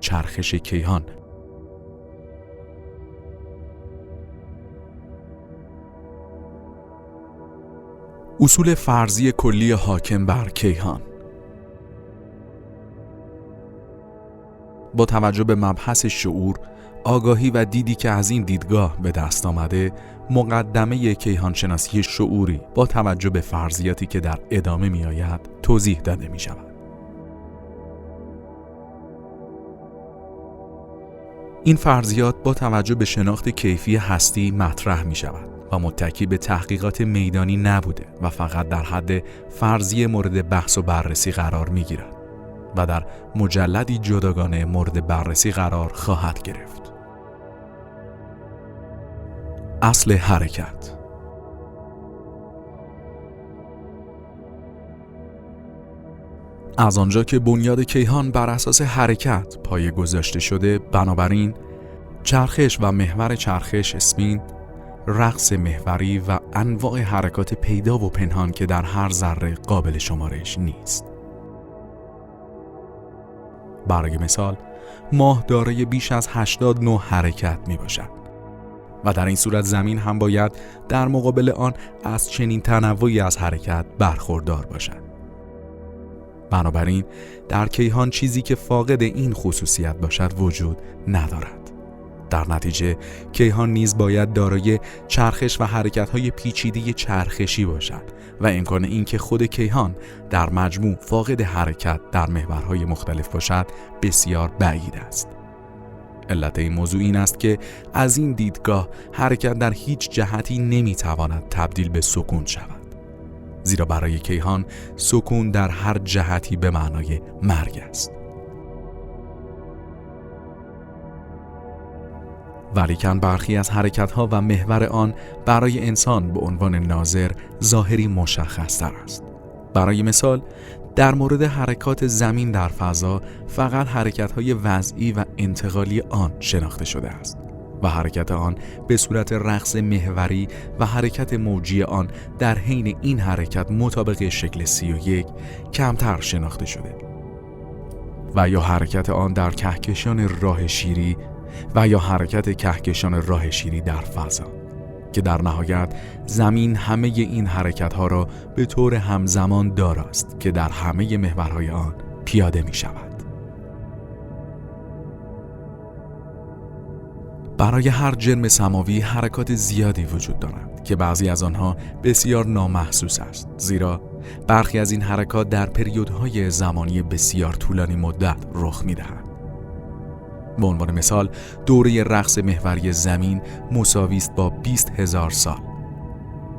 چرخش کیهان. اصول فرضی کلی حاکم بر کیهان. با توجه به مبحث شعور، آگاهی و دیدی که از این دیدگاه به دست آمده، مقدمه کیهان شناسی شعوری با توجه به فرضیاتی که در ادامه می آید توضیح داده می شود. این فرضیات با توجه به شناخت کیفی هستی مطرح می شود و متکی به تحقیقات میدانی نبوده و فقط در حد فرضی مورد بحث و بررسی قرار می گیرد و در مجلدی جداگانه مورد بررسی قرار خواهد گرفت. اصل حرکت. از آنجا که بنیاد کیهان بر اساس حرکت پایه گذاشته شده، بنابراین چرخش و محور چرخش اسپین، رقص محوری و انواع حرکات پیدا و پنهان که در هر ذره قابل شمارش نیست. برای مثال، ماه دارای بیش از 80 نوع حرکت می باشد و در این صورت زمین هم باید در مقابل آن از چنین تنوعی از حرکت برخوردار باشد. بنابراین در کیهان چیزی که فاقد این خصوصیت باشد وجود ندارد. در نتیجه کیهان نیز باید دارای چرخش و حرکت‌های پیچیده چرخشی باشد و امکان اینکه خود کیهان در مجموع فاقد حرکت در محورهای مختلف باشد بسیار بعید است. علت این موضوع این است که از این دیدگاه حرکت در هیچ جهتی نمیتواند تبدیل به سکون شود، زیرا برای کیهان سکون در هر جهتی به معنای مرگ است. ولیکن برخی از حرکت‌ها و محور آن برای انسان به عنوان ناظر ظاهری مشخص‌تر است. برای مثال، در مورد حرکات زمین در فضا فقط حرکت‌های وضعی و انتقالی آن شناخته شده است و حرکت آن به صورت رقص محوری و حرکت موجی آن در حین این حرکت مطابق شکل 31 کمتر شناخته شده، و یا حرکت آن در کهکشان راه شیری و یا حرکت کهکشان راه شیری در فضا که در نهایت زمین همه این حرکت‌ها را به طور همزمان داراست که در همه محورهای آن پیاده می شود. برای هر جرم سماوی حرکات زیادی وجود دارد که بعضی از آنها بسیار نامحسوس است، زیرا برخی از این حرکات در پریودهای زمانی بسیار طولانی مدت رخ می دهند. به عنوان مثال، دوره رقص محوری زمین مساوی است با 20,000 سال.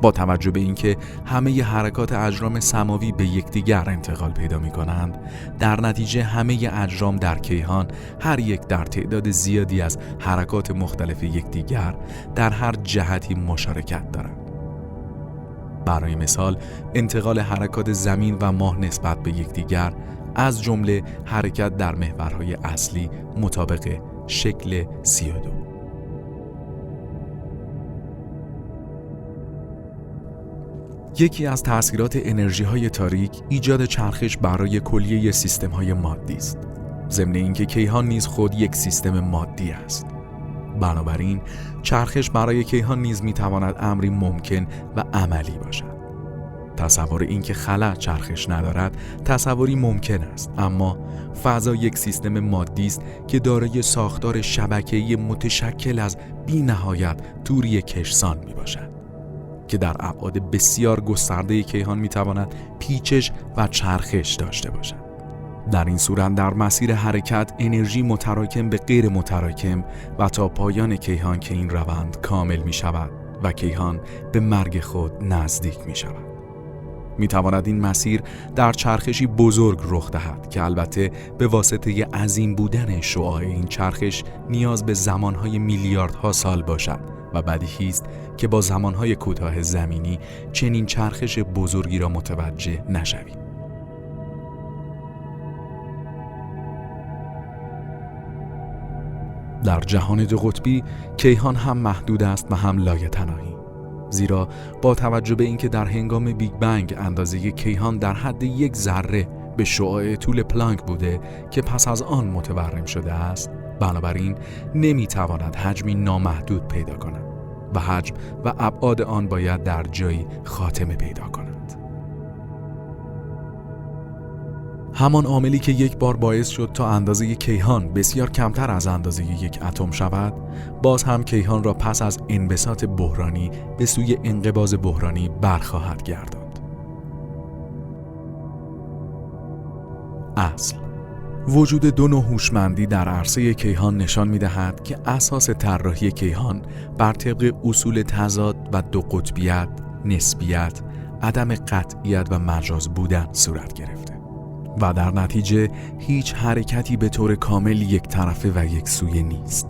با توجه به اینکه همه حرکات اجرام سماوی به یکدیگر انتقال پیدا می کنند، در نتیجه همه اجرام در کیهان هر یک در تعداد زیادی از حرکات مختلف یکدیگر در هر جهتی مشارکت دارند. برای مثال، انتقال حرکات زمین و ماه نسبت به یکدیگر، از جمله حرکت در محورهای اصلی مطابق شکل 32. یکی از تأثیرات انرژی‌های تاریک ایجاد چرخش برای کلیه سیستم‌های مادی است، ضمن اینکه کیهان نیز خود یک سیستم مادی است. بنابراین چرخش برای کیهان نیز می‌تواند امری ممکن و عملی باشد. تصور اینکه خلا چرخش ندارد تصوری ممکن است، اما فضا یک سیستم مادی است که دارای ساختار شبکه‌ای متشکل از بی‌نهایت توری کشسان میباشد که در ابعاد بسیار گسترده کیهان میتواند پیچش و چرخش داشته باشد. در این صورت در مسیر حرکت انرژی متراکم به غیر متراکم و تا پایان کیهان که این روند کامل می شود و کیهان به مرگ خود نزدیک می شود. می تواند این مسیر در چرخشی بزرگ رخ دهد که البته به واسطه عظیم بودن شعاع این چرخش نیاز به زمانهای میلیاردها سال باشد و بدیهی است که با زمانهای کوتاه زمینی چنین چرخش بزرگی را متوجه نشویم. در جهان دو قطبی کیهان هم محدود است و هم لایتناهی، زیرا با توجه به اینکه در هنگام بیگ بنگ اندازه کیهان در حد یک ذره به شعاع طول پلانک بوده که پس از آن متورم شده است، بنابراین نمیتواند حجمی نامحدود پیدا کند و حجم و ابعاد آن باید در جایی خاتمه پیدا کند. همان عاملی که یک بار باعث شد تا اندازه کیهان بسیار کمتر از اندازه یک اتم شود، باز هم کیهان را پس از انبساط بحرانی به سوی انقباض بحرانی برخواهد گرداند. اصل وجود دو نوع هوشمندی در عرصه کیهان نشان می‌دهد که اساس طراحی کیهان بر طبق اصول تضاد و دو قطبیت، نسبیت، عدم قطعیت و مجاز بودن صورت گرفته و در نتیجه هیچ حرکتی به طور کامل یک طرفه و یک سویه نیست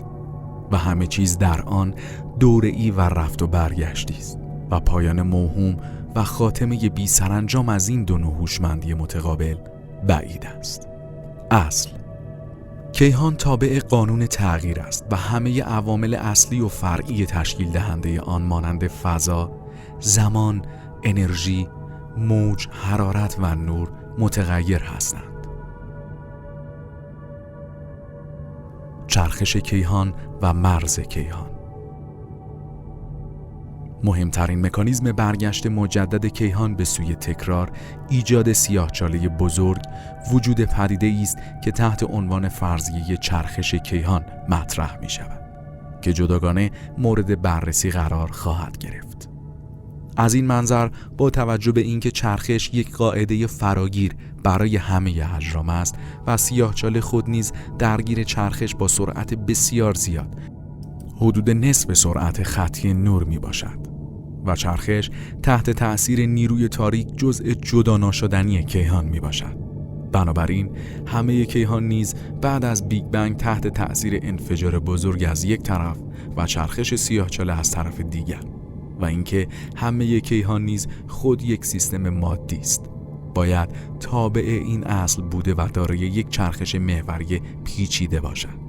و همه چیز در آن دوره‌ای و رفت و برگشتی است و پایان موهوم و خاتمه بی سرانجام از این دو نوع هوشمندی متقابل بعید است. اصل کیهان تابع قانون تغییر است و همه عوامل اصلی و فرعی تشکیل دهنده آن مانند فضا، زمان، انرژی، موج، حرارت و نور متغیر هستند. چرخش کیهان و مرز کیهان مهمترین مکانیزم برگشت مجدد کیهان به سوی تکرار، ایجاد سیاهچاله بزرگ، وجود پدیده‌ای است که تحت عنوان فرضیه چرخش کیهان مطرح می شود که جداگانه مورد بررسی قرار خواهد گرفت. از این منظر با توجه به اینکه چرخش یک قاعده فراگیر برای همه اجرام است و سیاهچاله خود نیز درگیر چرخش با سرعت بسیار زیاد، حدود نصف سرعت خطی نور می باشد و چرخش تحت تأثیر نیروی تاریک جزء جدا ناشدنی کیهان می باشد. بنابراین همه کیهان نیز بعد از بیگ بنگ تحت تأثیر انفجار بزرگ از یک طرف و چرخش سیاهچاله از طرف دیگر و اینکه همه کیهان نیز خود یک سیستم مادی است، باید تابع این اصل بوده و دارای یک چرخش محوری پیچیده باشد.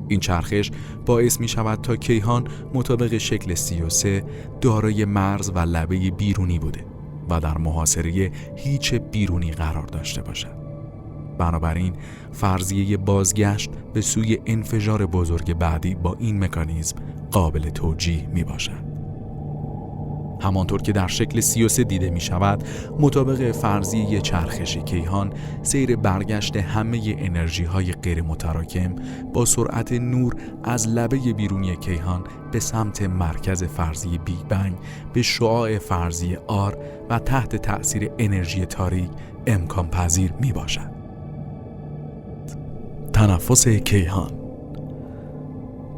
این چرخش باعث می شود تا کیهان مطابق شکل 33 دارای مرز و لبه بیرونی بوده و در محاصره هیچ بیرونی قرار داشته باشد. بنابراین فرضیه بازگشت به سوی انفجار بزرگ بعدی با این مکانیزم قابل توجیه می باشد. همانطور که در شکل 33 دیده می شود، مطابق فرضیه چرخش کیهان، سیر برگشت همه انرژی های غیر متراکم با سرعت نور از لبه بیرونی کیهان به سمت مرکز فرضی بیگ بنگ به شعاع فرضی آر و تحت تأثیر انرژی تاریک امکان پذیر می باشد. تنفس کیهان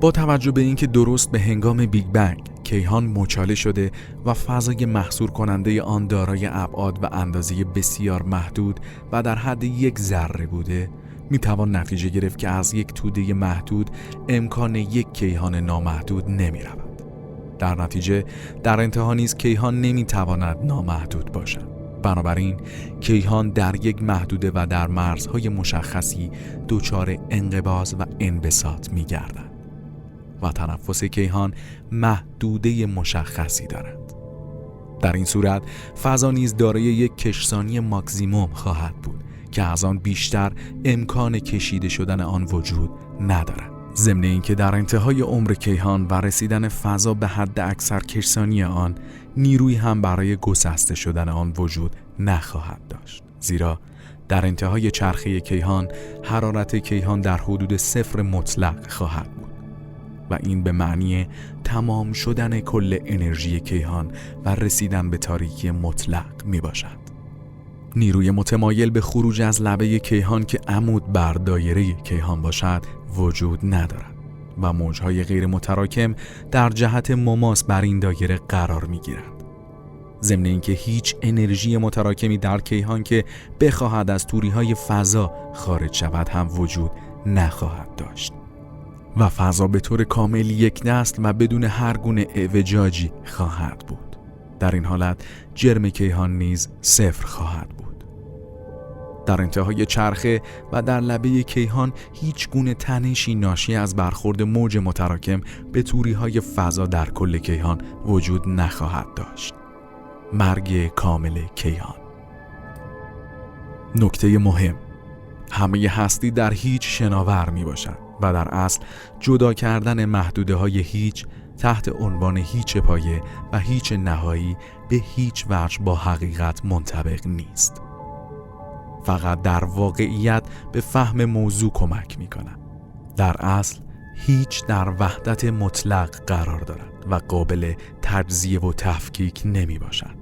با توجه به اینکه درست به هنگام بیگ بنگ کیهان مچاله شده و فضای محصور کننده آن دارای ابعاد و اندازه بسیار محدود و در حد یک ذره بوده، میتوان نتیجه گرفت که از یک توده محدود امکان یک کیهان نامحدود نمی رود. در نتیجه در انتها نیز کیهان نمیتواند نامحدود باشد. بنابراین کیهان در یک محدوده و در مرزهای مشخصی دچار انقباض و انبساط می‌گردد و تنفس کیهان محدوده مشخصی دارد. در این صورت فضا نیز دارای یک کشسانی ماکسیموم خواهد بود که از آن بیشتر امکان کشیده شدن آن وجود ندارد. ضمن اینکه در انتهای عمر کیهان و رسیدن فضا به حد اکثر کشسانی آن، نیروی هم برای گسسته شدن آن وجود نخواهد داشت، زیرا در انتهای چرخه کیهان حرارت کیهان در حدود صفر مطلق خواهد بود و این به معنی تمام شدن کل انرژی کیهان و رسیدن به تاریکی مطلق می باشد. نیروی متمایل به خروج از لبه کیهان که عمود بر دایره کیهان باشد وجود ندارد و موجهای غیر متراکم در جهت مماس بر این دایره قرار می گیرند. ضمن اینکه هیچ انرژی متراکمی در کیهان که بخواهد از توریهای فضا خارج شود هم وجود نخواهد داشت و فضا به طور کامل یک دست و بدون هر گونه اعوجاجی خواهد بود. در این حالت جرم کیهان نیز صفر خواهد بود. در انتهای چرخه و در لبه کیهان هیچ گونه تنشی ناشی از برخورد موج متراکم به توریهای فضا در کل کیهان وجود نخواهد داشت. مرگ کامل کیهان. نکته مهم: همه هستی در هیچ شناور می باشد و در اصل جدا کردن محدوده های هیچ تحت عنوان هیچ پایه و هیچ نهایی به هیچ وجه با حقیقت منطبق نیست. فقط در واقعیت به فهم موضوع کمک می کند. در اصل هیچ در وحدت مطلق قرار دارد و قابل تجزیه و تفکیک نمی باشد.